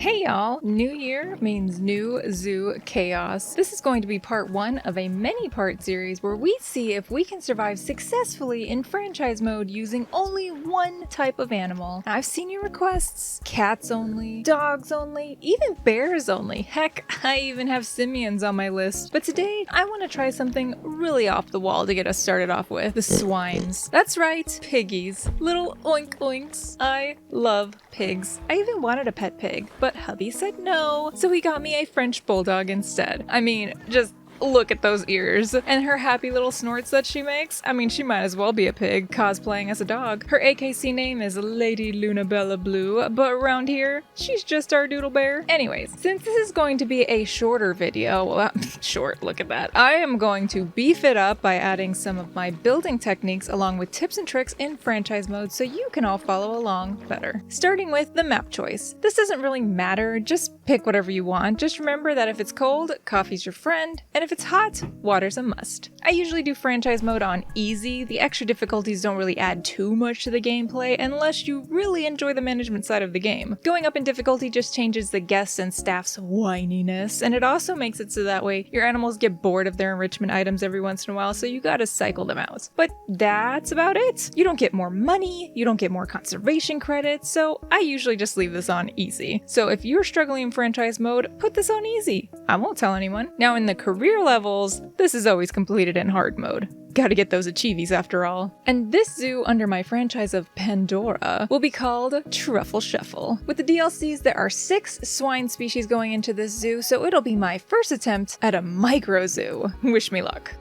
Hey y'all! New year means new zoo chaos. This is going to be part one of a many-part series where we see if we can survive successfully in franchise mode using only one type of animal. I've seen your requests. Cats only, dogs only, even bears only. Heck, I even have simians on my list. But today, I want to try something really off the wall to get us started off with. The swines. That's right, piggies. Little oink oinks. I love pigs. I even wanted a pet pig, but hubby said no, so he got me a French bulldog instead. I mean, just look at those ears and her happy little snorts that she makes. I mean, she might as well be a pig cosplaying as a dog. Her AKC name is Lady Lunabella Blue, but around here, she's just our doodle bear. Anyways, since this is going to be a shorter video, well, short, look at that, I am going to beef it up by adding some of my building techniques along with tips and tricks in franchise mode so you can all follow along better. Starting with the map choice. This doesn't really matter, just pick whatever you want. Just remember that if it's cold, coffee's your friend, and if it's hot, water's a must. I usually do franchise mode on easy. The extra difficulties don't really add too much to the gameplay unless you really enjoy the management side of the game. Going up in difficulty just changes the guests and staff's whininess, and it also makes it so that way your animals get bored of their enrichment items every once in a while, so you gotta cycle them out. But that's about it. You don't get more money, you don't get more conservation credits, so I usually just leave this on easy. So if you're struggling in franchise mode, put this on easy. I won't tell anyone. Now in the career levels, this is always completed in hard mode. Gotta get those achievies after all. And this zoo under my franchise of Pandora will be called Truffle Shuffle. With the DLCs, there are 6 swine species going into this zoo, so it'll be my first attempt at a micro zoo. Wish me luck.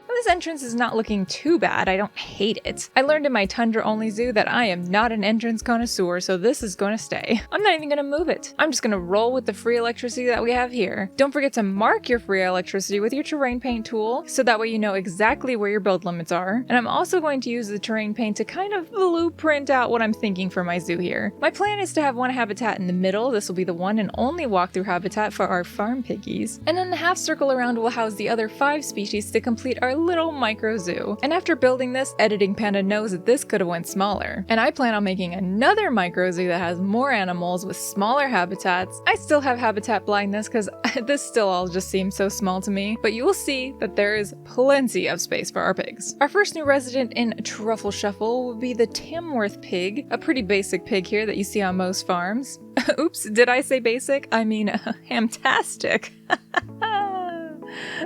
This entrance is not looking too bad. I don't hate it. I learned in my Tundra-only zoo that I am not an entrance connoisseur, so this is going to stay. I'm not even going to move it. I'm just going to roll with the free electricity that we have here. Don't forget to mark your free electricity with your terrain paint tool, so that way you know exactly where your build limits are. And I'm also going to use the terrain paint to kind of blueprint out what I'm thinking for my zoo here. My plan is to have one habitat in the middle. This will be the one and only walkthrough habitat for our farm piggies. And then the half circle around will house the other 5 species to complete our little micro zoo. And after building this, editing Panda knows that this could have went smaller. And I plan on making another micro zoo that has more animals with smaller habitats. I still have habitat blindness because this still all just seems so small to me, but you will see that there is plenty of space for our pigs. Our first new resident in Truffle Shuffle will be the Tamworth pig, a pretty basic pig here that you see on most farms. Oops, did I say basic? I mean, hamtastic.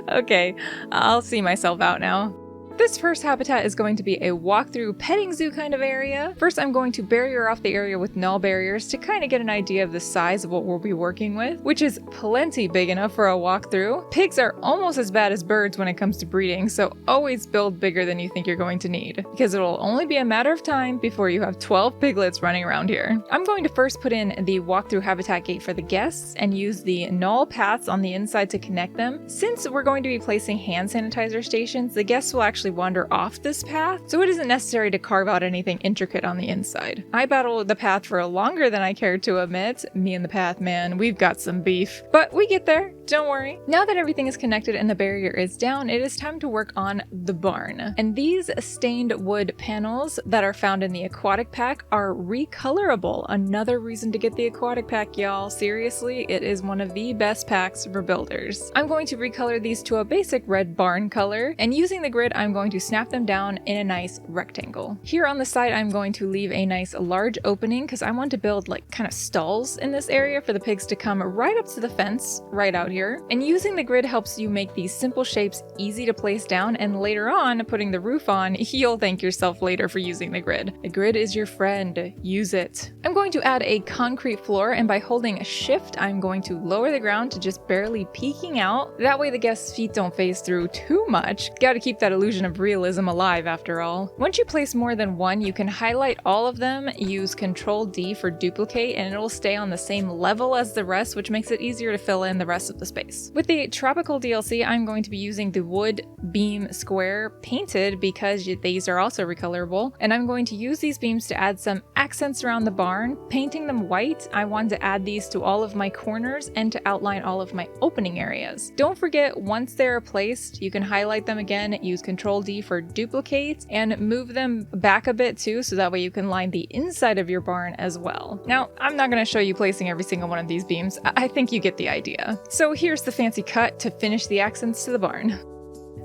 Okay, I'll see myself out now. This first habitat is going to be a walkthrough petting zoo kind of area. First, I'm going to barrier off the area with null barriers to kind of get an idea of the size of what we'll be working with, which is plenty big enough for a walkthrough. Pigs are almost as bad as birds when it comes to breeding, so always build bigger than you think you're going to need, because it'll only be a matter of time before you have 12 piglets running around here. I'm going to first put in the walkthrough habitat gate for the guests and use the null paths on the inside to connect them. Since we're going to be placing hand sanitizer stations, the guests will actually wander off this path, so it isn't necessary to carve out anything intricate on the inside. I battled the path for longer than I cared to admit. Me and the path, man, we've got some beef. But we get there, don't worry. Now that everything is connected and the barrier is down, it is time to work on the barn. And these stained wood panels that are found in the aquatic pack are recolorable. Another reason to get the aquatic pack, y'all. Seriously, it is one of the best packs for builders. I'm going to recolor these to a basic red barn color, and using the grid, I'm going to snap them down in a nice rectangle. Here on the side, I'm going to leave a nice large opening because I want to build like kind of stalls in this area for the pigs to come right up to the fence, right out here. And using the grid helps you make these simple shapes easy to place down, and later on, putting the roof on, you'll thank yourself later for using the grid. The grid is your friend. Use it. I'm going to add a concrete floor, and by holding shift, I'm going to lower the ground to just barely peeking out. That way the guests' feet don't phase through too much. Gotta keep that illusion of realism alive after all. Once you place more than one, you can highlight all of them, use Control D for duplicate, and it'll stay on the same level as the rest, which makes it easier to fill in the rest of the space. With the Tropical DLC, I'm going to be using the wood beam square painted because these are also recolorable, and I'm going to use these beams to add some accents around the barn. Painting them white, I want to add these to all of my corners and to outline all of my opening areas. Don't forget, once they're placed, you can highlight them again, use Control Control-D for duplicate, and move them back a bit too, so that way you can line the inside of your barn as well. Now, I'm not going to show you placing every single one of these beams. I think you get the idea. So here's the fancy cut to finish the accents to the barn.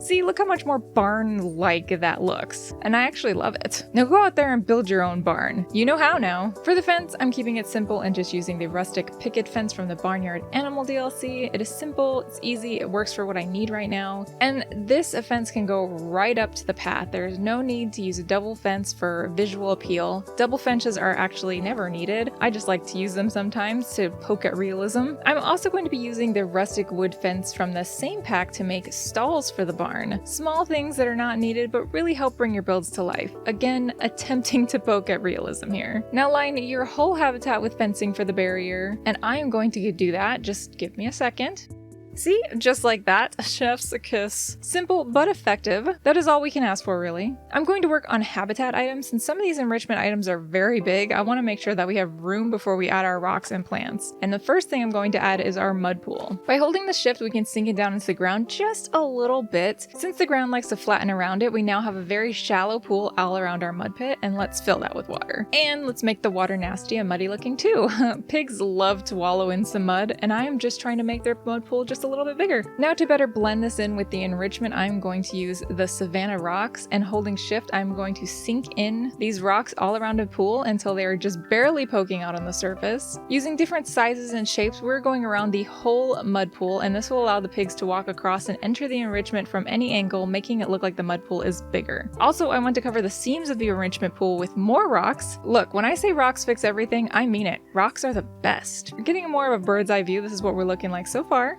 See, look how much more barn-like that looks. And I actually love it. Now go out there and build your own barn. You know how now. For the fence, I'm keeping it simple and just using the rustic picket fence from the Barnyard Animal DLC. It is simple, it's easy, it works for what I need right now. And this fence can go right up to the path. There is no need to use a double fence for visual appeal. Double fences are actually never needed. I just like to use them sometimes to poke at realism. I'm also going to be using the rustic wood fence from the same pack to make stalls for the barn. Small things that are not needed but really help bring your builds to life. Again, attempting to poke at realism here. Now line your whole habitat with fencing for the barrier, and I am going to do that. Just give me a second. See, just like that, chef's kiss. Simple but effective. That is all we can ask for, really. I'm going to work on habitat items. Since some of these enrichment items are very big, I want to make sure that we have room before we add our rocks and plants. And the first thing I'm going to add is our mud pool. By holding the shift, we can sink it down into the ground just a little bit. Since the ground likes to flatten around it, we now have a very shallow pool all around our mud pit, and let's fill that with water. And let's make the water nasty and muddy looking too. Pigs love to wallow in some mud, and I am just trying to make their mud pool just a little bit bigger. Now to better blend this in with the enrichment, I'm going to use the Savannah rocks, and holding shift, I'm going to sink in these rocks all around the pool until they are just barely poking out on the surface. Using different sizes and shapes, we're going around the whole mud pool, and this will allow the pigs to walk across and enter the enrichment from any angle, making it look like the mud pool is bigger. Also, I want to cover the seams of the enrichment pool with more rocks. Look, when I say rocks fix everything, I mean it. Rocks are the best. You're getting more of a bird's eye view. This is what we're looking like so far.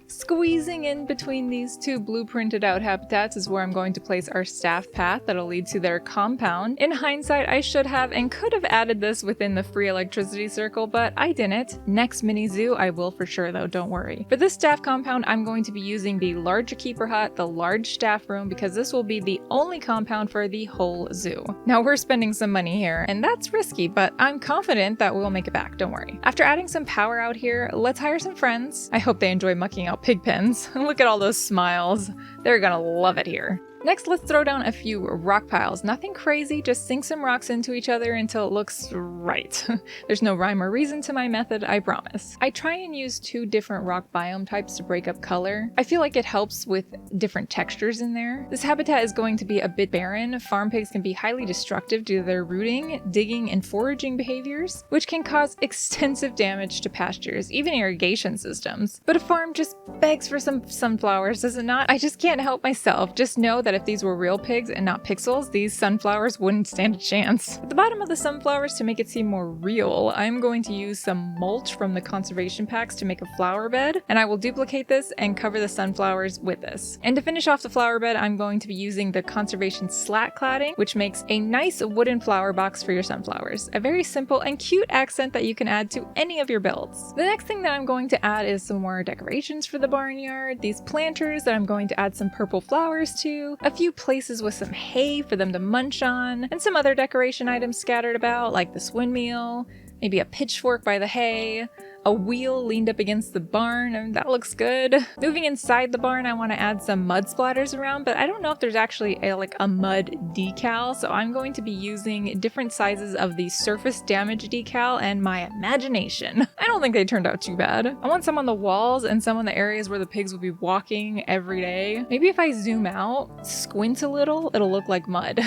Squeezing in between these two blueprinted out habitats is where I'm going to place our staff path that'll lead to their compound. In hindsight, I should have and could have added this within the free electricity circle, but I didn't. Next mini zoo, I will for sure though, don't worry. For this staff compound, I'm going to be using the larger keeper hut, the large staff room, because this will be the only compound for the whole zoo. Now we're spending some money here, and that's risky, but I'm confident that we'll make it back, don't worry. After adding some power out here, let's hire some friends. I hope they enjoy mucking out pig pens. Look at all those smiles. They're gonna love it here. Next, let's throw down a few rock piles. Nothing crazy, just sink some rocks into each other until it looks right. There's no rhyme or reason to my method, I promise. I try and use 2 different rock biome types to break up color. I feel like it helps with different textures in there. This habitat is going to be a bit barren. Farm pigs can be highly destructive due to their rooting, digging, and foraging behaviors, which can cause extensive damage to pastures, even irrigation systems. But a farm just begs for some sunflowers, does it not? I just can't help myself. Just know that if these were real pigs and not pixels, these sunflowers wouldn't stand a chance. At the bottom of the sunflowers, to make it seem more real, I'm going to use some mulch from the conservation packs to make a flower bed, and I will duplicate this and cover the sunflowers with this. And to finish off the flower bed, I'm going to be using the conservation slat cladding, which makes a nice wooden flower box for your sunflowers. A very simple and cute accent that you can add to any of your builds. The next thing that I'm going to add is some more decorations for the barnyard, these planters that I'm going to add some purple flowers to, a few places with some hay for them to munch on, and some other decoration items scattered about, like this windmill, maybe a pitchfork by the hay, a wheel leaned up against the barn, and that looks good. Moving inside the barn, I want to add some mud splatters around, but I don't know if there's actually a mud decal, so I'm going to be using different sizes of the surface damage decal and my imagination. I don't think they turned out too bad. I want some on the walls and some on the areas where the pigs will be walking every day. Maybe if I zoom out, squint a little, it'll look like mud.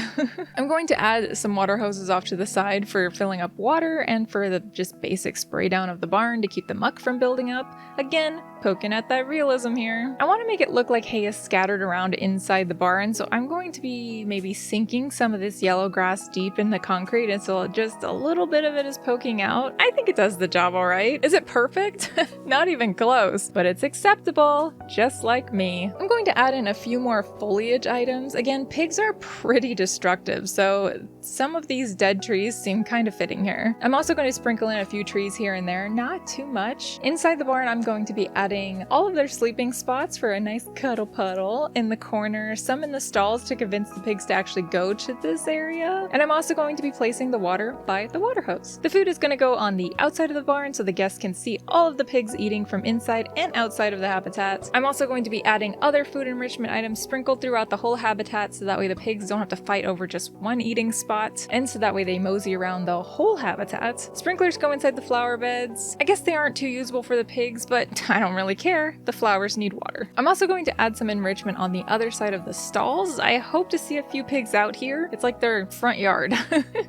I'm going to add some water hoses off to the side for filling up water and for the just basic spray down of the barn to keep the muck from building up. Again, poking at that realism here. I want to make it look like hay is scattered around inside the barn, so I'm going to be maybe sinking some of this yellow grass deep in the concrete until just a little bit of it is poking out. I think it does the job all right. Is it perfect? Not even close, but it's acceptable, just like me. I'm going to add in a few more foliage items. Again, pigs are pretty destructive, so some of these dead trees seem kind of fitting here. I'm also going to sprinkle in a few trees here and there, not too much. Inside the barn, I'm going to be adding all of their sleeping spots for a nice cuddle puddle in the corner, some in the stalls to convince the pigs to actually go to this area. And I'm also going to be placing the water by the water hose. The food is going to go on the outside of the barn so the guests can see all of the pigs eating from inside and outside of the habitat. I'm also going to be adding other food enrichment items sprinkled throughout the whole habitat so that way the pigs don't have to fight over just one eating spot, and so that way they mosey around the whole habitat. Sprinklers go inside the flower beds. I guess they aren't too usable for the pigs, but I don't really care. The flowers need water. I'm also going to add some enrichment on the other side of the stalls. I hope to see a few pigs out here. It's like their front yard.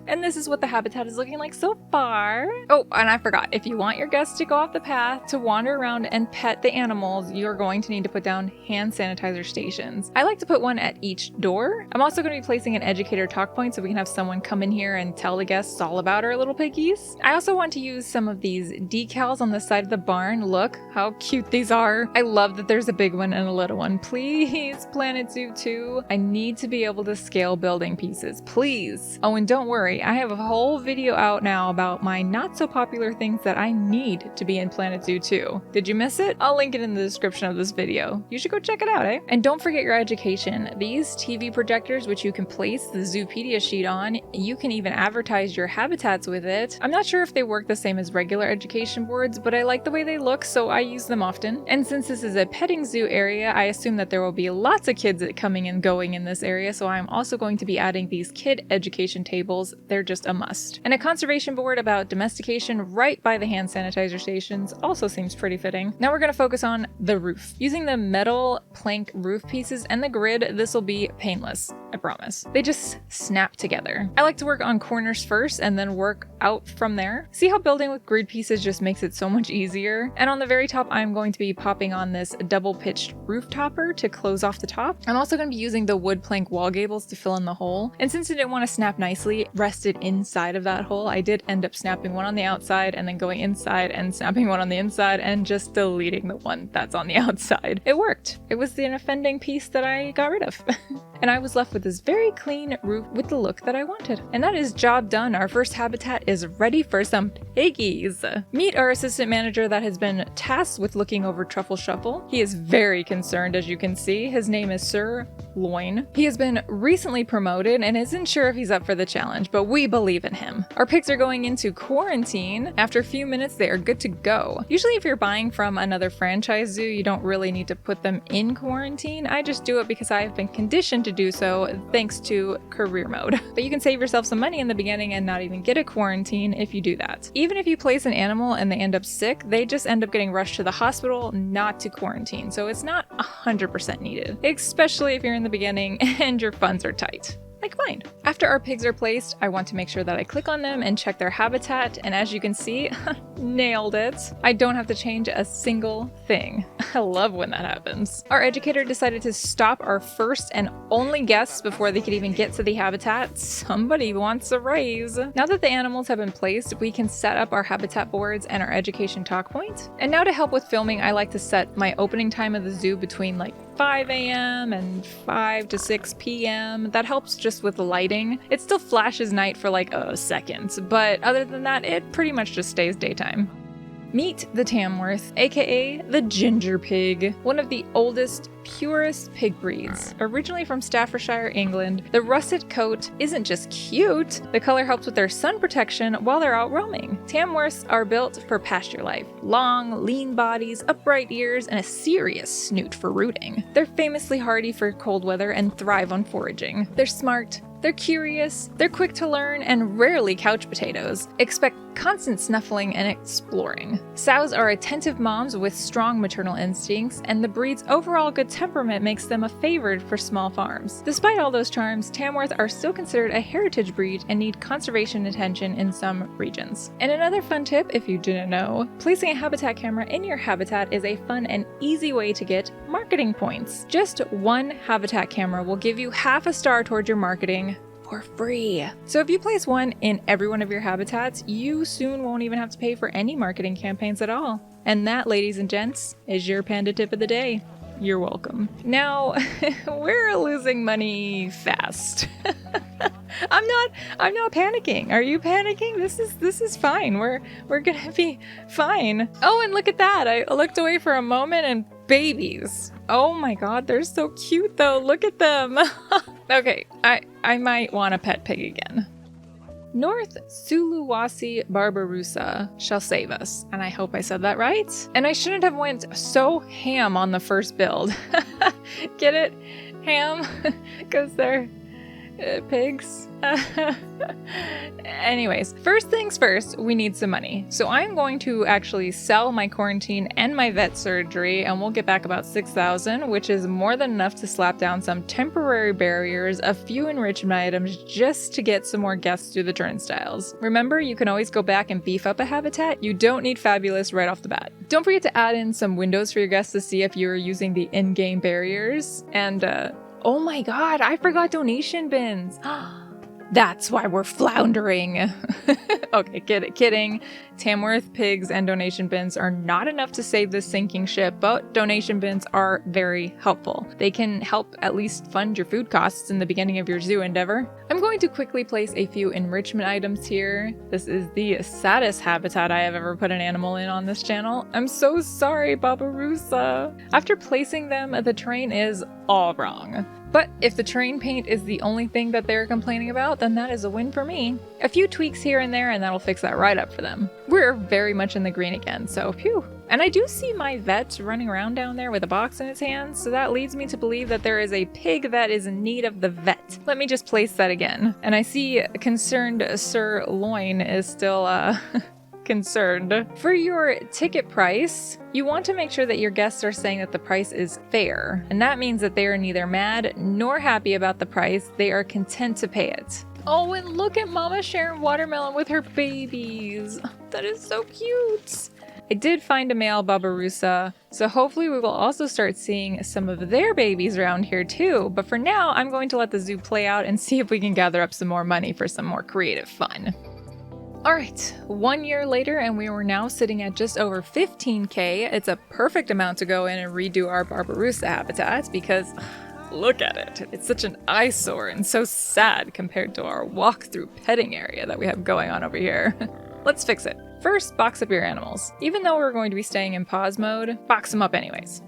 And this is what the habitat is looking like so far. Oh, and I forgot, if you want your guests to go off the path to wander around and pet the animals, you're going to need to put down hand sanitizer stations. I like to put one at each door. I'm also going to be placing an educator talk point so we can have someone come in here and tell the guests all about our little piggies. I also want to use some of these decals on the side of the barn. Look how cute these are. I love that there's a big one and a little one. Please, Planet Zoo 2. I need to be able to scale building pieces, please. Oh, and don't worry, I have a whole video out now about my not so popular things that I need to be in Planet Zoo 2. Did you miss it? I'll link it in the description of this video. You should go check it out, eh? And don't forget your education. These TV projectors, which you can place the Zoopedia sheet on, you can even advertise your habitats with it. I'm not sure if they work the same as regular education boards, but I like the way they look, so I use them often. And since this is a petting zoo area, I assume that there will be lots of kids coming and going in this area, so I'm also going to be adding these kid education tables. They're just a must. And a conservation board about domestication right by the hand sanitizer stations also seems pretty fitting. Now we're going to focus on the roof. Using the metal plank roof pieces and the grid, this will be painless, I promise. They just snap together. I like to work on corners first and then work out from there. See how building with grid pieces just makes it so much easier? And on the very top, I'm going to be popping on this double pitched roof topper to close off the top. I'm also going to be using the wood plank wall gables to fill in the hole. And since I didn't want to snap nicely, rested inside of that hole, I did end up snapping one on the outside and then going inside and snapping one on the inside and just deleting the one that's on the outside. It worked. It was the offending piece that I got rid of. And I was left with this very clean roof with the look that I wanted. And that is job done. Our first habitat is ready for some piggies. Meet our assistant manager that has been tasked with looking over Truffle Shuffle. He is very concerned, as you can see. His name is Sir Loin. He has been recently promoted and isn't sure if he's up for the challenge, but we believe in him. Our pigs are going into quarantine. After a few minutes, they are good to go. Usually if you're buying from another franchise zoo, you don't really need to put them in quarantine. I just do it because I have been conditioned to do so thanks to career mode. But you can save yourself some money in the beginning and not even get a quarantine if you do that. Even if you place an animal and they end up sick, they just end up getting rushed to the hospital, not to quarantine. So it's not 100% needed, especially if you're in the beginning and your funds are tight. Like mine. After our pigs are placed, I want to make sure that I click on them and check their habitat, and as you can see, nailed it. I don't have to change a single thing. I love when that happens. Our educator decided to stop our first and only guests before they could even get to the habitat. Somebody wants a raise. Now that the animals have been placed, we can set up our habitat boards and our education talk point. And now to help with filming, I like to set my opening time of the zoo between like 5 a.m. and 5 to 6 p.m. That helps just with the lighting. It still flashes night for like a second, but other than that, it pretty much just stays daytime. Meet the Tamworth, aka the ginger pig, one of the oldest, purest pig breeds. Originally from Staffordshire, England, the russet coat isn't just cute, the color helps with their sun protection while they're out roaming. Tamworths are built for pasture life. Long, lean bodies, upright ears, and a serious snoot for rooting. They're famously hardy for cold weather and thrive on foraging. They're smart, they're curious, they're quick to learn, and rarely couch potatoes. Expect constant snuffling and exploring. Sows are attentive moms with strong maternal instincts, and the breed's overall good temperament makes them a favorite for small farms. Despite all those charms, Tamworth are still considered a heritage breed and need conservation attention in some regions. And another fun tip, if you didn't know, placing a habitat camera in your habitat is a fun and easy way to get marketing points. Just one habitat camera will give you half a star towards your marketing for free. So if you place one in every one of your habitats, you soon won't even have to pay for any marketing campaigns at all. And that, ladies and gents, is your panda tip of the day. You're welcome. Now, we're losing money fast. I'm not panicking. Are you panicking? This is fine. We're gonna be fine. Oh, and look at that. I looked away for a moment and babies. Oh my god, they're so cute though. Look at them. Okay, I might want a pet pig again. North Sulawesi Barbarossa shall save us, and I hope I said that right. And I shouldn't have went so ham on the first build. Get it? Ham? Because they're pigs. Anyways, first things first, we need some money. So I'm going to actually sell my quarantine and my vet surgery, and we'll get back about 6,000, which is more than enough to slap down some temporary barriers, a few enrichment items, just to get some more guests through the turnstiles. Remember, you can always go back and beef up a habitat. You don't need fabulous right off the bat. Don't forget to add in some windows for your guests to see if you're using the in-game barriers. And oh my god, I forgot donation bins. That's why we're floundering. Okay, kidding. Tamworth pigs and donation bins are not enough to save this sinking ship, but donation bins are very helpful. They can help at least fund your food costs in the beginning of your zoo endeavor. I'm going to quickly place a few enrichment items here. This is the saddest habitat I have ever put an animal in on this channel. I'm so sorry, Barbarossa. After placing them, the terrain is all wrong. But if the terrain paint is the only thing that they're complaining about, then that is a win for me. A few tweaks here and there, and that'll fix that right up for them. We're very much in the green again, so phew. And I do see my vet running around down there with a box in his hands, so that leads me to believe that there is a pig that is in need of the vet. Let me just place that again. And I see concerned Sir Loin is still, concerned. For your ticket price, you want to make sure that your guests are saying that the price is fair. And that means that they are neither mad nor happy about the price. They are content to pay it. Oh, and look at Mama sharing watermelon with her babies. That is so cute. I did find a male Barbarossa, so hopefully we will also start seeing some of their babies around here too. But for now, I'm going to let the zoo play out and see if we can gather up some more money for some more creative fun. Alright, 1 year later and we were now sitting at just over 15k. It's a perfect amount to go in and redo our Barbarossa habitat because look at it. It's such an eyesore and so sad compared to our walk-through petting area that we have going on over here. Let's fix it. First, box up your animals. Even though we're going to be staying in pause mode, box them up anyways.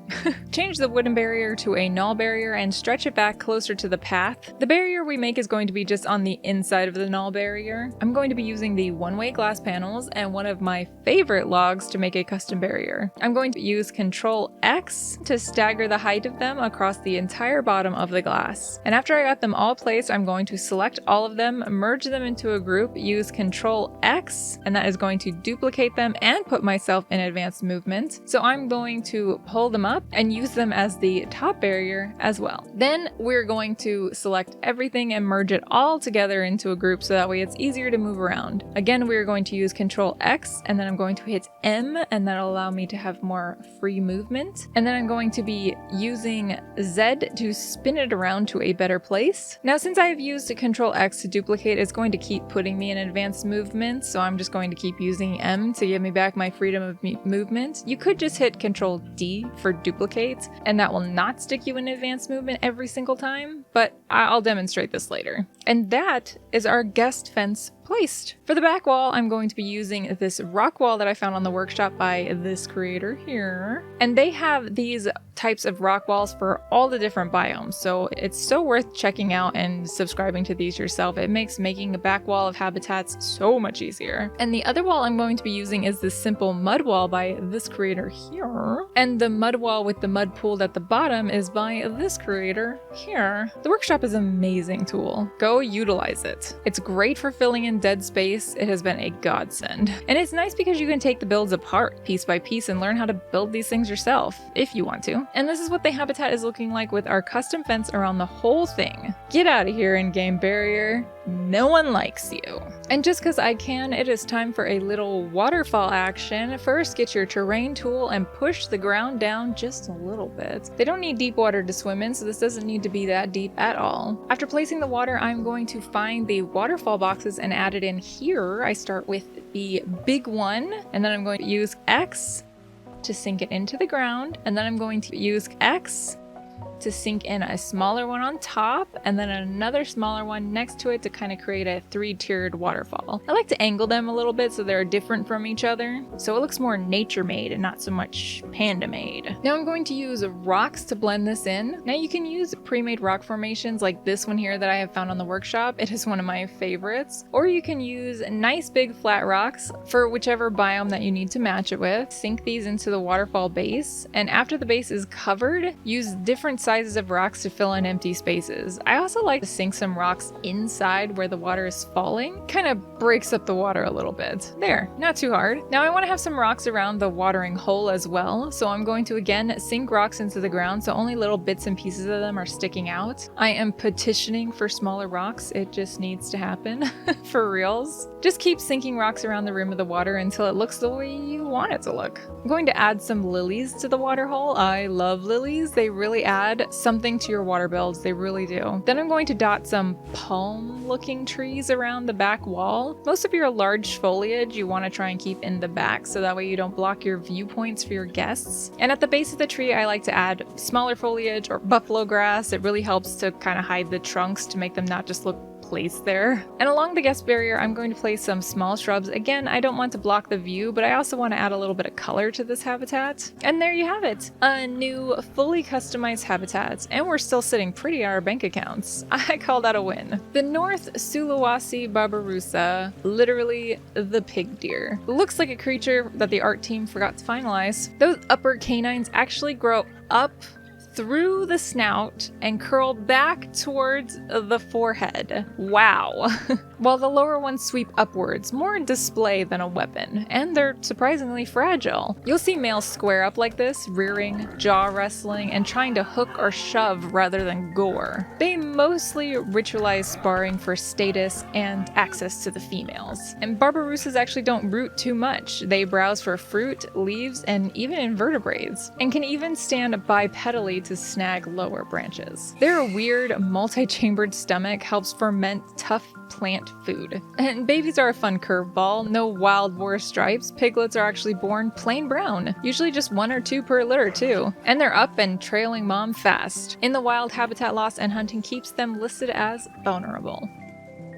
Change the wooden barrier to a null barrier and stretch it back closer to the path. The barrier we make is going to be just on the inside of the null barrier. I'm going to be using the one-way glass panels and one of my favorite logs to make a custom barrier. I'm going to use Control X to stagger the height of them across the entire bottom of the glass. And after I got them all placed, I'm going to select all of them, merge them into a group, use Control X, and that is going to duplicate them and put myself in advanced movement. So I'm going to pull them up and use them as the top barrier as well. Then we're going to select everything and merge it all together into a group so that way it's easier to move around. Again, we're going to use Control X and then I'm going to hit M and that'll allow me to have more free movement. And then I'm going to be using Z to spin it around to a better place. Now, since I have used Control X to duplicate, it's going to keep putting me in advanced movement. So I'm just going to keep using M to give me back my freedom of movement. You could just hit Control D for duplicate, and that will not stick you in advanced movement every single time, but I'll demonstrate this later. And that is our guest fence placed. For the back wall, I'm going to be using this rock wall that I found on the workshop by this creator here. And they have these types of rock walls for all the different biomes, so it's so worth checking out and subscribing to these yourself. It makes making a back wall of habitats so much easier. And the other wall I'm going to be using is this simple mud wall by this creator here. And the mud wall with the mud pooled at the bottom is by this creator here. The workshop is an amazing tool. Go utilize it. It's great for filling in dead space. It has been a godsend. And it's nice because you can take the builds apart piece by piece and learn how to build these things yourself if you want to. And this is what the habitat is looking like with our custom fence around the whole thing. Get out of here, in-game barrier. No one likes you. And just because I can, it is time for a little waterfall action. First, get your terrain tool and push the ground down just a little bit. They don't need deep water to swim in, so this doesn't need to be that deep at all. After placing the water, I'm going to find the waterfall boxes and add it in here. I start with the big one, and then I'm going to use X to sink it into the ground, and then I'm going to use X to sink in a smaller one on top and then another smaller one next to it to kind of create a 3-tiered waterfall. I like to angle them a little bit so they're different from each other, so it looks more nature made and not so much panda made. Now I'm going to use rocks to blend this in. Now you can use pre-made rock formations like this one here that I have found on the workshop. It is one of my favorites. Or you can use nice big flat rocks for whichever biome that you need to match it with. Sink these into the waterfall base, and after the base is covered, use different sizes of rocks to fill in empty spaces. I also like to sink some rocks inside where the water is falling. Kind of breaks up the water a little bit. There, not too hard. Now I want to have some rocks around the watering hole as well, so I'm going to again sink rocks into the ground so only little bits and pieces of them are sticking out. I am petitioning for smaller rocks. It just needs to happen. For reals. Just keep sinking rocks around the rim of the water until it looks the way you want it to look. I'm going to add some lilies to the water hole. I love lilies. They really add something to your water builds. They really do. Then I'm going to dot some palm looking trees around the back wall. Most of your large foliage you want to try and keep in the back so that way you don't block your viewpoints for your guests. And at the base of the tree I like to add smaller foliage or buffalo grass. It really helps to kind of hide the trunks to make them not just look placed there. And along the guest barrier I'm going to place some small shrubs. Again, I don't want to block the view, but I also want to add a little bit of color to this habitat. And there you have it, a new fully customized habitat, and we're still sitting pretty on our bank accounts. I call that a win. The North Sulawesi barbarossa, literally the pig deer, looks like a creature that the art team forgot to finalize. Those upper canines actually grow up through the snout and curl back towards the forehead. Wow. While the lower ones sweep upwards, more in display than a weapon, and they're surprisingly fragile. You'll see males square up like this, rearing, jaw wrestling, and trying to hook or shove rather than gore. They mostly ritualize sparring for status and access to the females. And barbarossas actually don't root too much. They browse for fruit, leaves, and even invertebrates, and can even stand bipedally to snag lower branches. Their weird, multi-chambered stomach helps ferment tough plant food. And babies are a fun curveball. No wild boar stripes. Piglets are actually born plain brown, usually just 1 or 2 per litter too. And they're up and trailing mom fast. In the wild, habitat loss and hunting keeps them listed as vulnerable.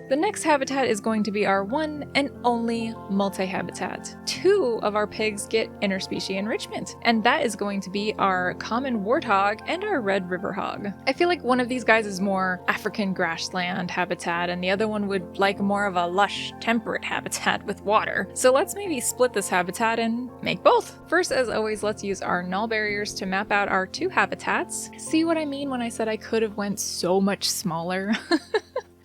The next habitat is going to be our one and only multi-habitat. 2 of our pigs get interspecies enrichment, and that is going to be our common warthog and our red river hog. I feel like one of these guys is more African grassland habitat, and the other one would like more of a lush, temperate habitat with water. So let's maybe split this habitat and make both. First, as always, let's use our null barriers to map out our 2 habitats. See what I mean when I said I could have went so much smaller?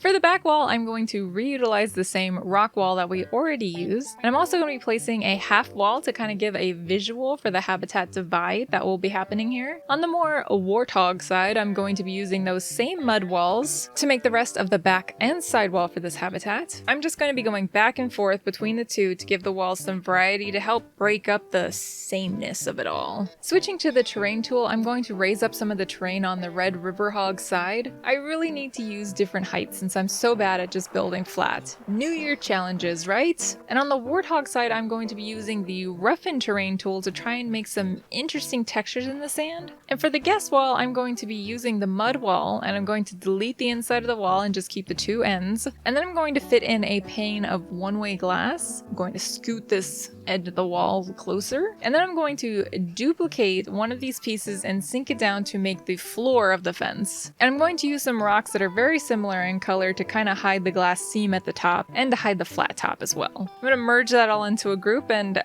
For the back wall, I'm going to reutilize the same rock wall that we already used, and I'm also going to be placing a half wall to kind of give a visual for the habitat divide that will be happening here. On the more warthog side, I'm going to be using those same mud walls to make the rest of the back and side wall for this habitat. I'm just going to be going back and forth between the 2 to give the walls some variety to help break up the sameness of it all. Switching to the terrain tool, I'm going to raise up some of the terrain on the red river hog side. I really need to use different heights since I'm so bad at just building flat. New Year challenges, right? And on the warthog side, I'm going to be using the roughen terrain tool to try and make some interesting textures in the sand. And for the guest wall, I'm going to be using the mud wall, and I'm going to delete the inside of the wall and just keep the 2 ends. And then I'm going to fit in a pane of one-way glass. I'm going to scoot this edge of the wall closer. And then I'm going to duplicate one of these pieces and sink it down to make the floor of the fence. And I'm going to use some rocks that are very similar in color to kind of hide the glass seam at the top and to hide the flat top as well. I'm going to merge that all into a group and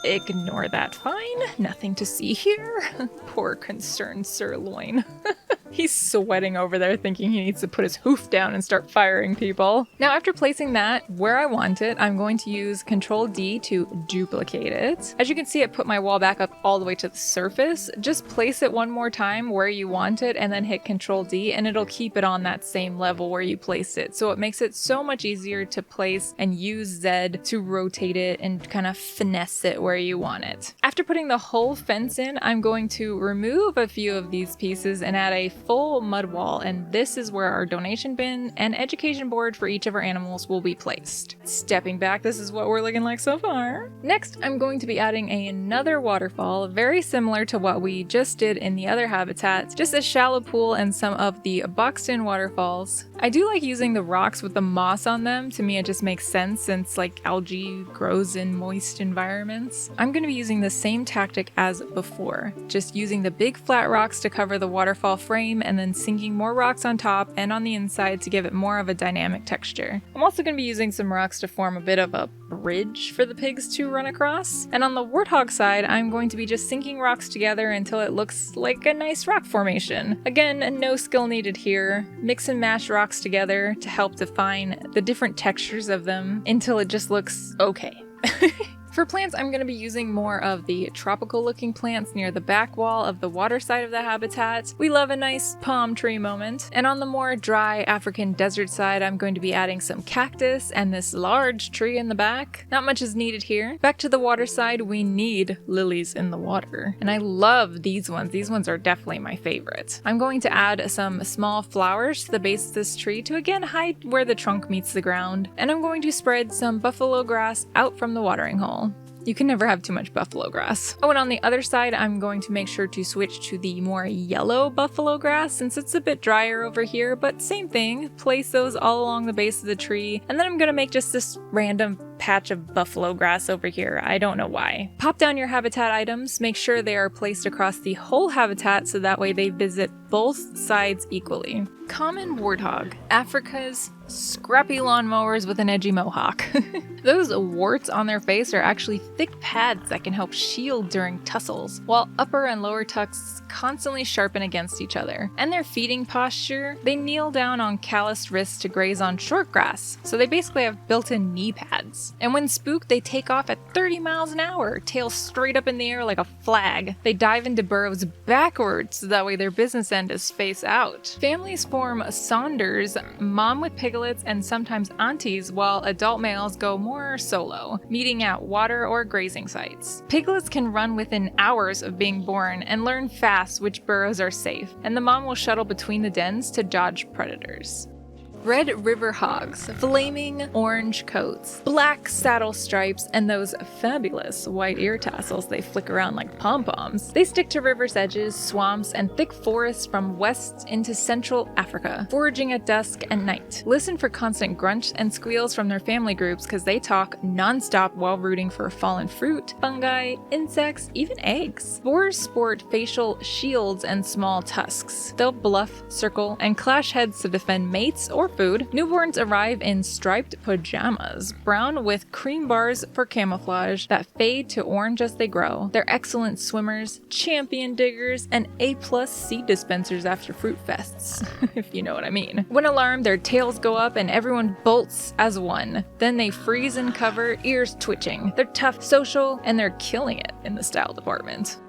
ignore that fine. Nothing to see here. Poor concerned sirloin. He's sweating over there thinking he needs to put his hoof down and start firing people. Now after placing that where I want it, I'm going to use Control D to duplicate it. As you can see, it put my wall back up all the way to the surface. Just place it one more time where you want it and then hit Control D and it'll keep it on that same level where you placed it. So it makes it so much easier to place and use Z to rotate it and kind of finesse it where you want it. After putting the whole fence in, I'm going to remove a few of these pieces and add a full mud wall, and this is where our donation bin and education board for each of our animals will be placed. Stepping back, this is what we're looking like so far. Next, I'm going to be adding another waterfall, very similar to what we just did in the other habitats, just a shallow pool and some of the boxed-in waterfalls. I do like using the rocks with the moss on them. To me, it just makes sense since like algae grows in moist environments. I'm going to be using the same tactic as before, just using the big flat rocks to cover the waterfall frame and then sinking more rocks on top and on the inside to give it more of a dynamic texture. I'm also going to be using some rocks to form a bit of a bridge for the pigs to run across. And on the warthog side, I'm going to be just sinking rocks together until it looks like a nice rock formation. Again, no skill needed here. Mix and mash rocks together to help define the different textures of them until it just looks okay. For plants, I'm going to be using more of the tropical looking plants near the back wall of the water side of the habitat. We love a nice palm tree moment. And on the more dry African desert side, I'm going to be adding some cactus and this large tree in the back. Not much is needed here. Back to the water side, we need lilies in the water. And I love these ones. These ones are definitely my favorite. I'm going to add some small flowers to the base of this tree to again hide where the trunk meets the ground. And I'm going to spread some buffalo grass out from the watering hole. You can never have too much buffalo grass. Oh, and on the other side, I'm going to make sure to switch to the more yellow buffalo grass since it's a bit drier over here, but same thing. Place those all along the base of the tree, and then I'm gonna make just this random patch of buffalo grass over here. I don't know why. Pop down your habitat items, make sure they are placed across the whole habitat so that way they visit both sides equally. Common warthog, Africa's scrappy lawnmowers with an edgy mohawk. Those warts on their face are actually thick pads that can help shield during tussles, while upper and lower tusks constantly sharpen against each other. And their feeding posture, they kneel down on calloused wrists to graze on short grass, so they basically have built-in knee pads. And when spooked, they take off at 30 miles an hour, tail straight up in the air like a flag. They dive into burrows backwards, so that way their business end is face out. Families form sonders, mom with piglets and sometimes aunties, while adult males go more solo, meeting at water or grazing sites. Piglets can run within hours of being born and learn fast which burrows are safe, and the mom will shuttle between the dens to dodge predators. Red river hogs, flaming orange coats, black saddle stripes, and those fabulous white ear tassels they flick around like pom-poms. They stick to rivers' edges, swamps, and thick forests from west into central Africa, foraging at dusk and night. Listen for constant grunts and squeals from their family groups because they talk non-stop while rooting for fallen fruit, fungi, insects, even eggs. Spores sport facial shields and small tusks. They'll bluff, circle, and clash heads to defend mates or food. Newborns arrive in striped pajamas, brown with cream bars for camouflage that fade to orange as they grow. They're excellent swimmers, champion diggers, and A+ seed dispensers after fruit fests, if you know what I mean. When alarmed, their tails go up and everyone bolts as one. Then they freeze and cover, ears twitching. They're tough, social, and they're killing it in the style department.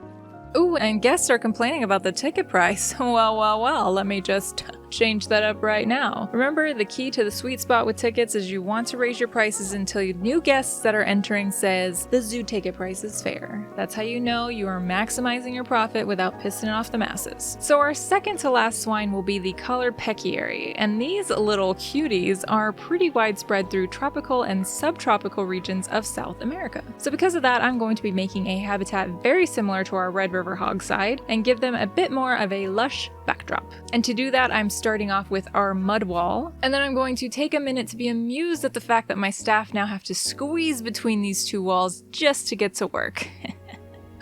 Ooh, and guests are complaining about the ticket price. Well, let me just change that up right now. Remember, the key to the sweet spot with tickets is you want to raise your prices until new guests that are entering says, the zoo ticket price is fair. That's how you know you are maximizing your profit without pissing off the masses. So our second to last swine will be the collared peccary, and these little cuties are pretty widespread through tropical and subtropical regions of South America. So because of that, I'm going to be making a habitat very similar to our Red River hog side and give them a bit more of a lush backdrop. And to do that, I'm starting off with our mud wall, and then I'm going to take a minute to be amused at the fact that my staff now have to squeeze between these two walls just to get to work.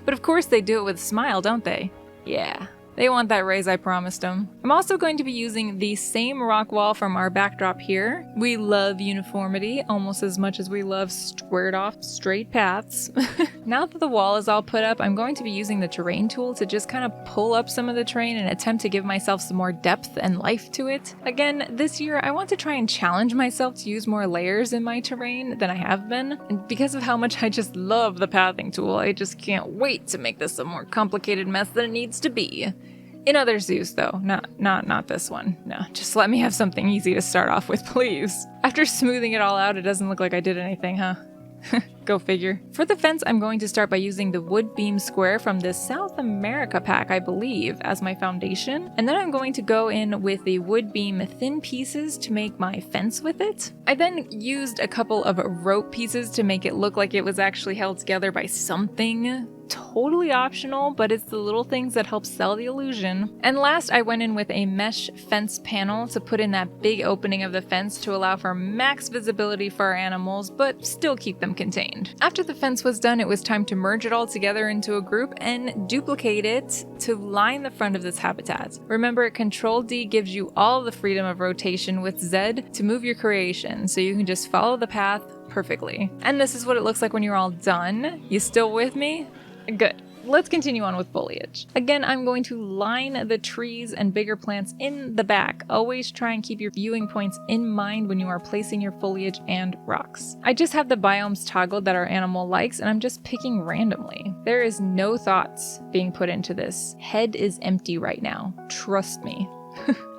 But of course they do it with a smile, don't they? Yeah. They want that raise I promised them. I'm also going to be using the same rock wall from our backdrop here. We love uniformity almost as much as we love squared off straight paths. Now that the wall is all put up, I'm going to be using the terrain tool to just kind of pull up some of the terrain and attempt to give myself some more depth and life to it. Again, this year I want to try and challenge myself to use more layers in my terrain than I have been. And because of how much I just love the pathing tool, I just can't wait to make this a more complicated mess than it needs to be. In other zoos, though, not this one. No, just let me have something easy to start off with, please. After smoothing it all out, it doesn't look like I did anything, huh? Go figure. For the fence, I'm going to start by using the wood beam square from the South America pack, I believe, as my foundation. And then I'm going to go in with the wood beam thin pieces to make my fence with it. I then used a couple of rope pieces to make it look like it was actually held together by something. Totally optional, but it's the little things that help sell the illusion. And last, I went in with a mesh fence panel to put in that big opening of the fence to allow for max visibility for our animals, but still keep them contained. After the fence was done, it was time to merge it all together into a group and duplicate it to line the front of this habitat. Remember, Control D gives you all the freedom of rotation with Z to move your creation, so you can just follow the path perfectly. And this is what it looks like when you're all done. You still with me? Good. Let's continue on with foliage. Again, I'm going to line the trees and bigger plants in the back. Always try and keep your viewing points in mind when you are placing your foliage and rocks. I just have the biomes toggled that our animal likes, and I'm just picking randomly. There is no thoughts being put into this. Head is empty right now. Trust me.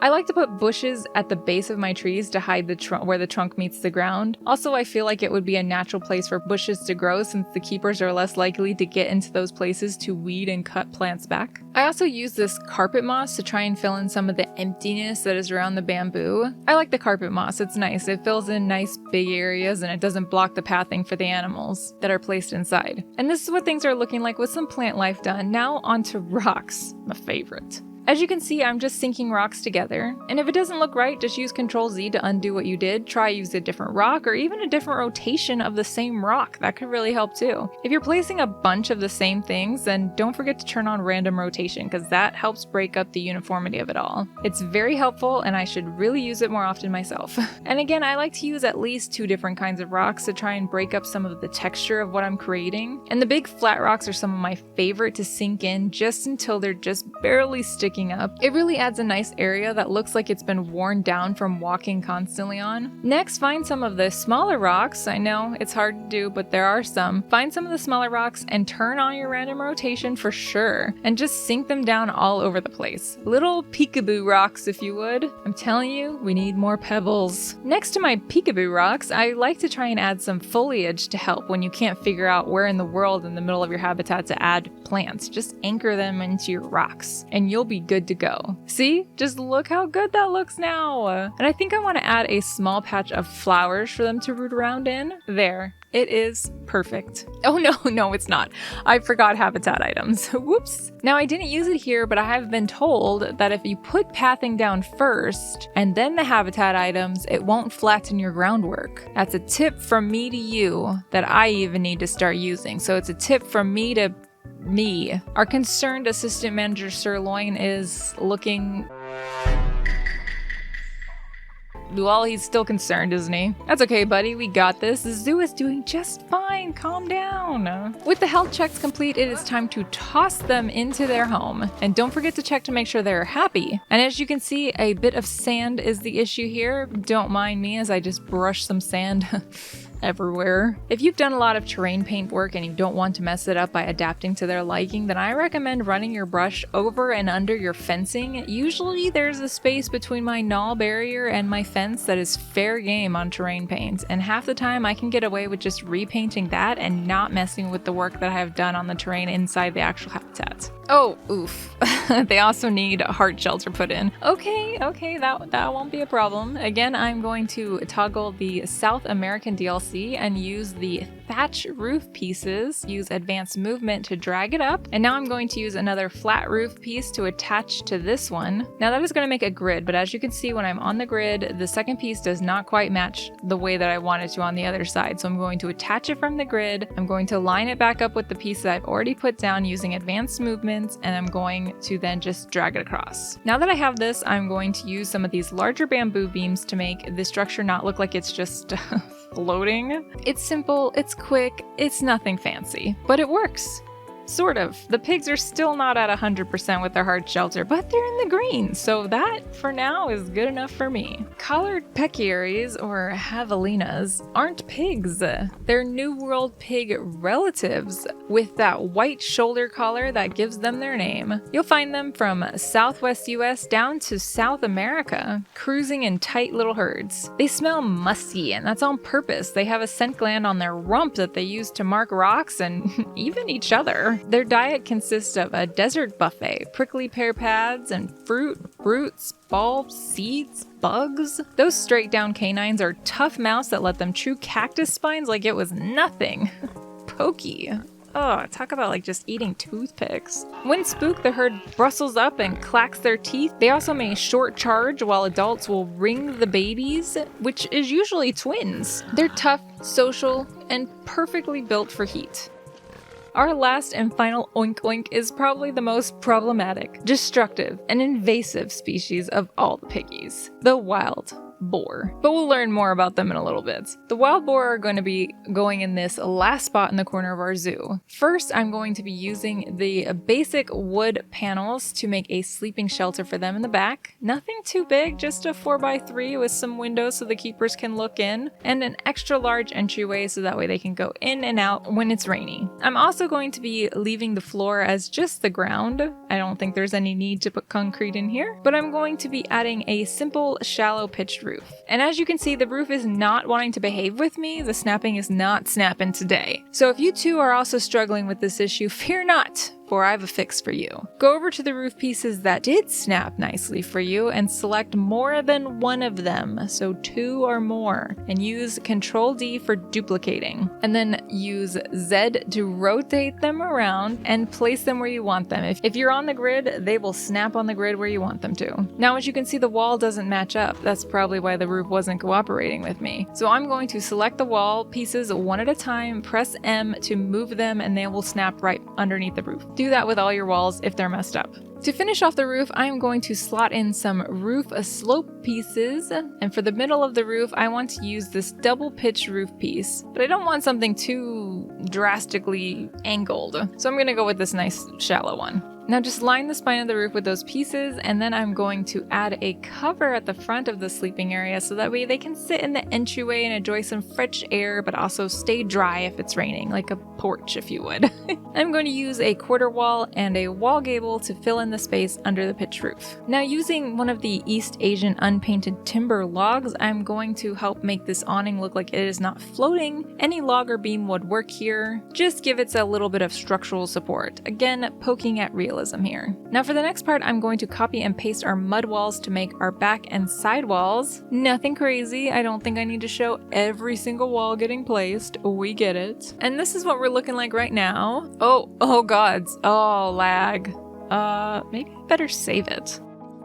I like to put bushes at the base of my trees to hide the where the trunk meets the ground. Also, I feel like it would be a natural place for bushes to grow since the keepers are less likely to get into those places to weed and cut plants back. I also use this carpet moss to try and fill in some of the emptiness that is around the bamboo. I like the carpet moss, it's nice. It fills in nice big areas and it doesn't block the pathing for the animals that are placed inside. And this is what things are looking like with some plant life done. Now onto rocks, my favorite. As you can see, I'm just sinking rocks together, and if it doesn't look right, just use Control Z to undo what you did. Try use a different rock or even a different rotation of the same rock. That could really help too. If you're placing a bunch of the same things, then don't forget to turn on random rotation because that helps break up the uniformity of it all. It's very helpful and I should really use it more often myself. And again, I like to use at least 2 different kinds of rocks to try and break up some of the texture of what I'm creating. And the big flat rocks are some of my favorite to sink in just until they're just barely sticking up. It really adds a nice area that looks like it's been worn down from walking constantly on. Next, find some of the smaller rocks. I know it's hard to do, but there are some. Find some of the smaller rocks and turn on your random rotation for sure, and just sink them down all over the place. Little peekaboo rocks, if you would. I'm telling you, we need more pebbles. Next to my peekaboo rocks, I like to try and add some foliage to help when you can't figure out where in the world in the middle of your habitat to add plants. Just anchor them into your rocks, and you'll be good to go. See? Just look how good that looks now. And I think I want to add a small patch of flowers for them to root around in. There. It is perfect. Oh no, it's not. I forgot habitat items. Whoops. Now I didn't use it here, but I have been told that if you put pathing down first and then the habitat items, it won't flatten your groundwork. That's a tip from me to you that I even need to start using. So it's a tip from me to me. Our concerned assistant manager Sirloin is looking... Well, he's still concerned, isn't he? That's okay, buddy. We got this. The zoo is doing just fine. Calm down. With the health checks complete, it is time to toss them into their home. And don't forget to check to make sure they're happy. And as you can see, a bit of sand is the issue here. Don't mind me as I just brush some sand everywhere. If you've done a lot of terrain paint work and you don't want to mess it up by adapting to their liking, then I recommend running your brush over and under your fencing. Usually there's a space between my null barrier and my fence that is fair game on terrain paint, and half the time I can get away with just repainting that and not messing with the work that I have done on the terrain inside the actual habitat. Oh, oof. They also need a heart shelter put in. Okay, that won't be a problem. Again, I'm going to toggle the South American DLC and use the thatch roof pieces, use advanced movement to drag it up, and now I'm going to use another flat roof piece to attach to this one. Now that is going to make a grid, but as you can see when I'm on the grid, the second piece does not quite match the way that I want it to on the other side, so I'm going to attach it from the grid. I'm going to line it back up with the piece that I've already put down using advanced movements, and I'm going to then just drag it across. Now that I have this, I'm going to use some of these larger bamboo beams to make the structure not look like it's just floating. It's simple, it's quick, it's nothing fancy, but it works. Sort of. The pigs are still not at 100% with their hard shelter, but they're in the green, so that, for now, is good enough for me. Collared pecaries, or javelinas, aren't pigs. They're New World pig relatives with that white shoulder collar that gives them their name. You'll find them from Southwest US down to South America, cruising in tight little herds. They smell musky, and that's on purpose. They have a scent gland on their rump that they use to mark rocks and even each other. Their diet consists of a desert buffet, prickly pear pads, and fruit, roots, bulbs, seeds, bugs. Those straight down canines are tough mouths that let them chew cactus spines like it was nothing. Pokey. Oh, talk about like just eating toothpicks. When spooked, the herd brustles up and clacks their teeth. They also may short charge while adults will ring the babies, which is usually twins. They're tough, social, and perfectly built for heat. Our last and final oink oink is probably the most problematic, destructive, and invasive species of all the piggies, the wild boar. But we'll learn more about them in a little bit. The wild boar are going to be going in this last spot in the corner of our zoo. First, I'm going to be using the basic wood panels to make a sleeping shelter for them in the back. Nothing too big, just a 4x3 with some windows so the keepers can look in, and an extra large entryway so that way they can go in and out when it's rainy. I'm also going to be leaving the floor as just the ground. I don't think there's any need to put concrete in here, but I'm going to be adding a simple, shallow pitched roof. And as you can see, the roof is not wanting to behave with me. The snapping is not snapping today. So if you too are also struggling with this issue, fear not, for I have a fix for you. Go over to the roof pieces that did snap nicely for you and select more than one of them, so 2 or more, and use Control D for duplicating. And then use Z to rotate them around and place them where you want them. If you're on the grid, they will snap on the grid where you want them to. Now, as you can see, the wall doesn't match up. That's probably why the roof wasn't cooperating with me. So I'm going to select the wall pieces one at a time, press M to move them, and they will snap right underneath the roof. Do that with all your walls if they're messed up. To finish off the roof, I am going to slot in some roof slope pieces, and for the middle of the roof, I want to use this double pitch roof piece, but I don't want something too drastically angled, so I'm going to go with this nice shallow one. Now just line the spine of the roof with those pieces, and then I'm going to add a cover at the front of the sleeping area so that way they can sit in the entryway and enjoy some fresh air, but also stay dry if it's raining, like a porch if you would. I'm going to use a quarter wall and a wall gable to fill in the space under the pitched roof. Now using one of the East Asian unpainted timber logs, I'm going to help make this awning look like it is not floating. Any log or beam would work here. Just give it a little bit of structural support. Again, poking at realism here. Now for the next part, I'm going to copy and paste our mud walls to make our back and side walls. Nothing crazy. I don't think I need to show every single wall getting placed. We get it. And this is what we're looking like right now. Oh gods. Oh, lag. Maybe I better save it.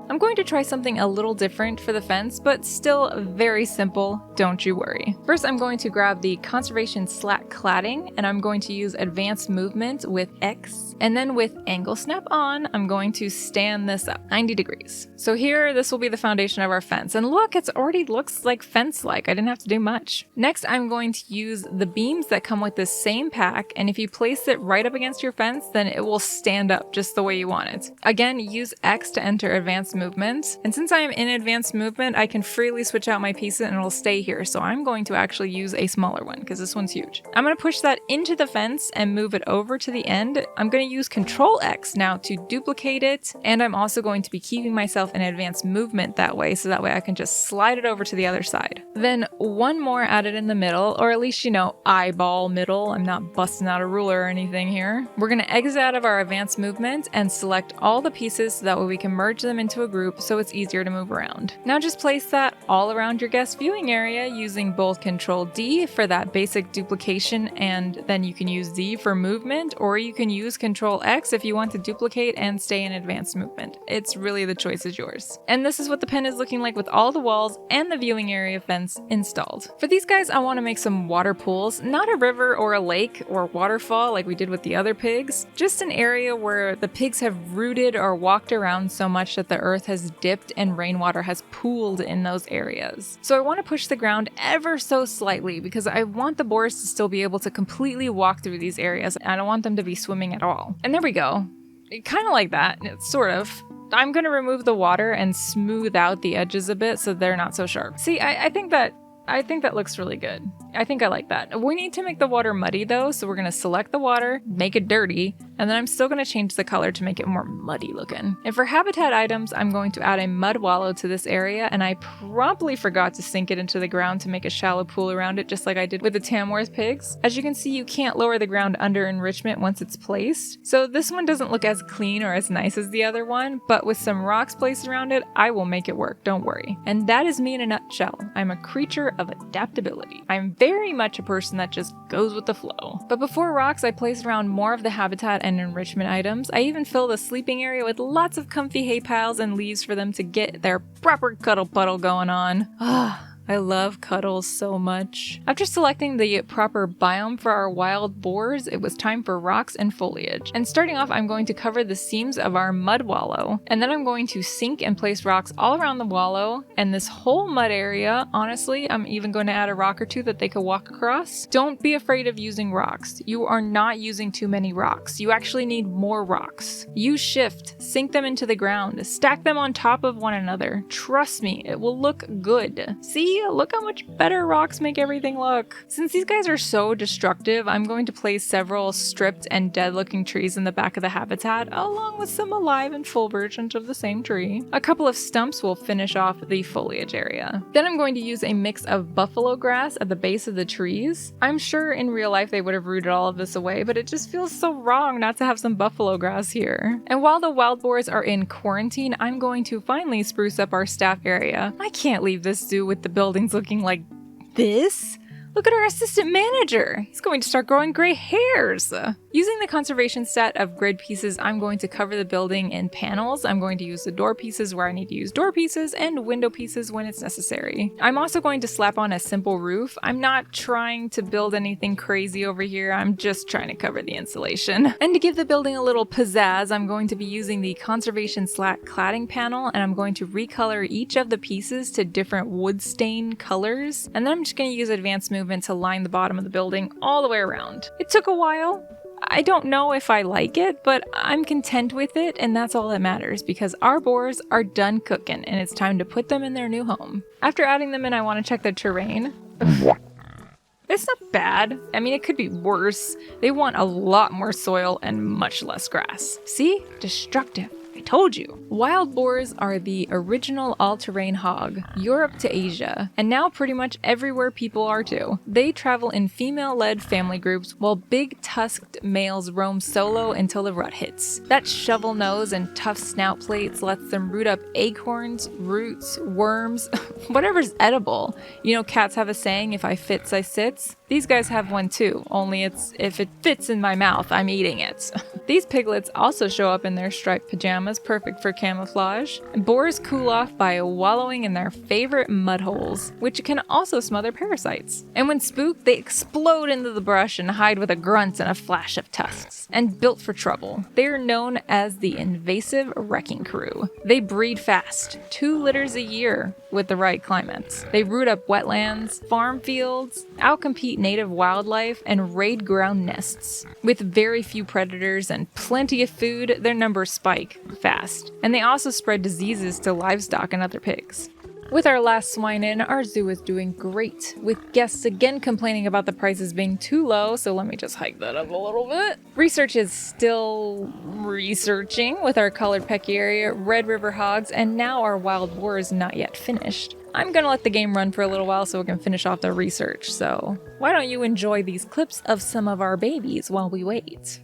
I'm going to try something a little different for the fence, but still very simple, don't you worry. First, I'm going to grab the conservation slat cladding, and I'm going to use advanced movement with X, and then with angle snap on, I'm going to stand this up 90 degrees. So here, this will be the foundation of our fence, and look, it already looks like fence-like. I didn't have to do much. Next, I'm going to use the beams that come with this same pack, and if you place it right up against your fence, then it will stand up just the way you want it. Again, use X to enter advanced movement, and since I am in advanced movement, I can freely switch out my pieces and it'll stay here, so I'm going to actually use a smaller one because this one's huge. I'm going to push that into the fence and move it over to the end. I'm going to use Control X now to duplicate it, and I'm also going to be keeping myself in advanced movement that way, so that way I can just slide it over to the other side. Then one more added in the middle, or at least, eyeball middle. I'm not busting out a ruler or anything here. We're going to exit out of our advanced movement and select all the pieces so that way we can merge them into a group so it's easier to move around. Now just place that all around your guest viewing area using both Control D for that basic duplication, and then you can use Z for movement, or you can use Control X if you want to duplicate and stay in advanced movement. It's really, the choice is yours. And this is what the pen is looking like with all the walls and the viewing area fence installed. For these guys, I want to make some water pools, not a river or a lake or waterfall like we did with the other pigs, just an area where the pigs have rooted or walked around so much that the earth has dipped and rainwater has pooled in those areas. So I want to push the ground ever so slightly because I want the boars to still be able to completely walk through these areas. I don't want them to be swimming at all. And there we go. Kind of like that, sort of. I'm going to remove the water and smooth out the edges a bit so they're not so sharp. See, I think that looks really good. I think I like that. We need to make the water muddy though, so we're going to select the water, make it dirty, and then I'm still going to change the color to make it more muddy looking. And for habitat items, I'm going to add a mud wallow to this area, and I promptly forgot to sink it into the ground to make a shallow pool around it, just like I did with the Tamworth pigs. As you can see, you can't lower the ground under enrichment once it's placed, so this one doesn't look as clean or as nice as the other one, but with some rocks placed around it, I will make it work, don't worry. And that is me in a nutshell. I'm a creature of adaptability. I'm very much a person that just goes with the flow. But before rocks, I place around more of the habitat and enrichment items. I even fill the sleeping area with lots of comfy hay piles and leaves for them to get their proper cuddle puddle going on. I love cuddles so much. After selecting the proper biome for our wild boars, it was time for rocks and foliage. And starting off, I'm going to cover the seams of our mud wallow, and then I'm going to sink and place rocks all around the wallow and this whole mud area. Honestly, I'm even going to add a rock or two that they could walk across. Don't be afraid of using rocks. You are not using too many rocks. You actually need more rocks. Use shift, sink them into the ground, stack them on top of one another. Trust me, it will look good. See? Look how much better rocks make everything look. Since these guys are so destructive, I'm going to place several stripped and dead looking trees in the back of the habitat, along with some alive and full versions of the same tree. A couple of stumps will finish off the foliage area. Then I'm going to use a mix of buffalo grass at the base of the trees. I'm sure in real life they would have rooted all of this away, but it just feels so wrong not to have some buffalo grass here. And while the wild boars are in quarantine, I'm going to finally spruce up our staff area. I can't leave this zoo with the buildings looking like this. Look at our assistant manager. He's going to start growing gray hairs. Using the conservation set of grid pieces, I'm going to cover the building in panels. I'm going to use the door pieces where I need to use door pieces and window pieces when it's necessary. I'm also going to slap on a simple roof. I'm not trying to build anything crazy over here. I'm just trying to cover the insulation. And to give the building a little pizzazz, I'm going to be using the conservation slat cladding panel, and I'm going to recolor each of the pieces to different wood stain colors. And then I'm just going to use advanced movement to line the bottom of the building all the way around. It took a while. I don't know if I like it, but I'm content with it, and that's all that matters because our boars are done cooking and it's time to put them in their new home. After adding them in, I want to check the terrain. It's not bad. I mean, it could be worse. They want a lot more soil and much less grass. See? Destructive. I told you. Wild boars are the original all-terrain hog, Europe to Asia, and now pretty much everywhere people are too. They travel in female-led family groups, while big tusked males roam solo until the rut hits. That shovel nose and tough snout plates lets them root up acorns, roots, worms, whatever's edible. You know, cats have a saying, if I fits, I sits. These guys have one too, only it's if it fits in my mouth, I'm eating it. These piglets also show up in their striped pajamas, perfect for camouflage. Boars cool off by wallowing in their favorite mud holes, which can also smother parasites. And when spooked, they explode into the brush and hide with a grunt and a flash of tusks. And built for trouble, they are known as the invasive wrecking crew. They breed fast, 2 litters a year with the right climates. They root up wetlands, farm fields, outcompete native wildlife, and raid ground nests. With very few predators and plenty of food, their numbers spike fast. And they also spread diseases to livestock and other pigs. With our last swine in, our zoo is doing great, with guests again complaining about the prices being too low, so let me just hike that up a little bit. Research is still researching with our colored pecuary, Red River hogs, and now our wild boar is not yet finished. I'm gonna let the game run for a little while so we can finish off the research, so why don't you enjoy these clips of some of our babies while we wait.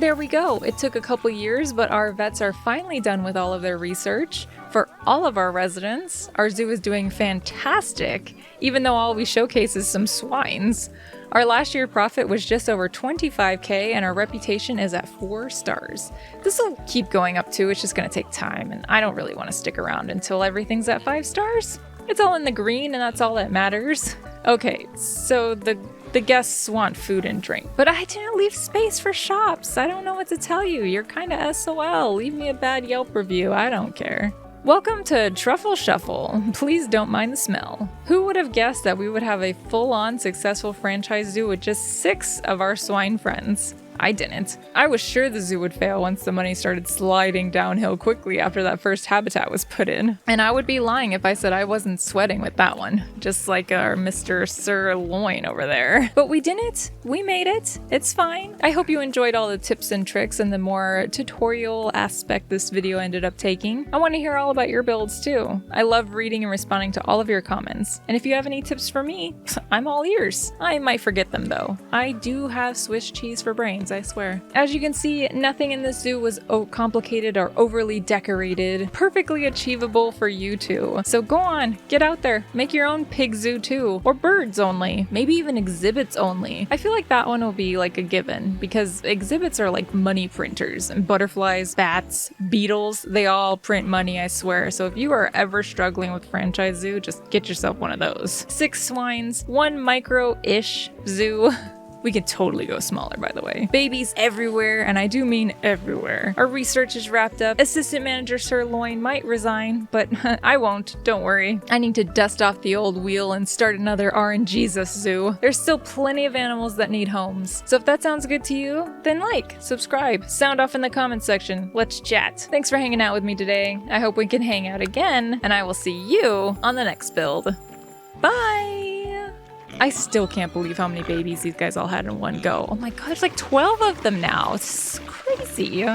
there we go. It took a couple years, but our vets are finally done with all of their research. For all of our residents, our zoo is doing fantastic, even though all we showcase is some swines. Our last year profit was just over $25K and our reputation is at 4 stars. This will keep going up too, it's just gonna take time and I don't really want to stick around until everything's at 5 stars. It's all in the green and that's all that matters. Okay, so the guests want food and drink, but I didn't leave space for shops. I don't know what to tell you. You're kinda SOL. Leave me a bad Yelp review. I don't care. Welcome to Truffle Shuffle. Please don't mind the smell. Who would have guessed that we would have a full-on successful franchise zoo with just 6 of our swine friends? I didn't. I was sure the zoo would fail once the money started sliding downhill quickly after that first habitat was put in. And I would be lying if I said I wasn't sweating with that one. Just like our Mr. Sirloin over there. But we didn't. We made it. It's fine. I hope you enjoyed all the tips and tricks and the more tutorial aspect this video ended up taking. I want to hear all about your builds too. I love reading and responding to all of your comments. And if you have any tips for me, I'm all ears. I might forget them though. I do have Swiss cheese for brains, I swear. As you can see, nothing in this zoo was complicated or overly decorated. Perfectly achievable for you too. So go on, get out there, make your own pig zoo too. Or birds only. Maybe even exhibits only. I feel like that one will be like a given because exhibits are like money printers. And butterflies, bats, beetles, they all print money, I swear. So if you are ever struggling with franchise zoo, just get yourself one of those. 6 swines, 1 micro-ish zoo. We could totally go smaller, by the way. Babies everywhere, and I do mean everywhere. Our research is wrapped up. Assistant Manager Sirloin might resign, but I won't, don't worry. I need to dust off the old wheel and start another RNGesus zoo. There's still plenty of animals that need homes. So if that sounds good to you, then like, subscribe, sound off in the comments section. Let's chat. Thanks for hanging out with me today. I hope we can hang out again, and I will see you on the next build. Bye! I still can't believe how many babies these guys all had in one go. Oh my god, there's like 12 of them now. It's crazy.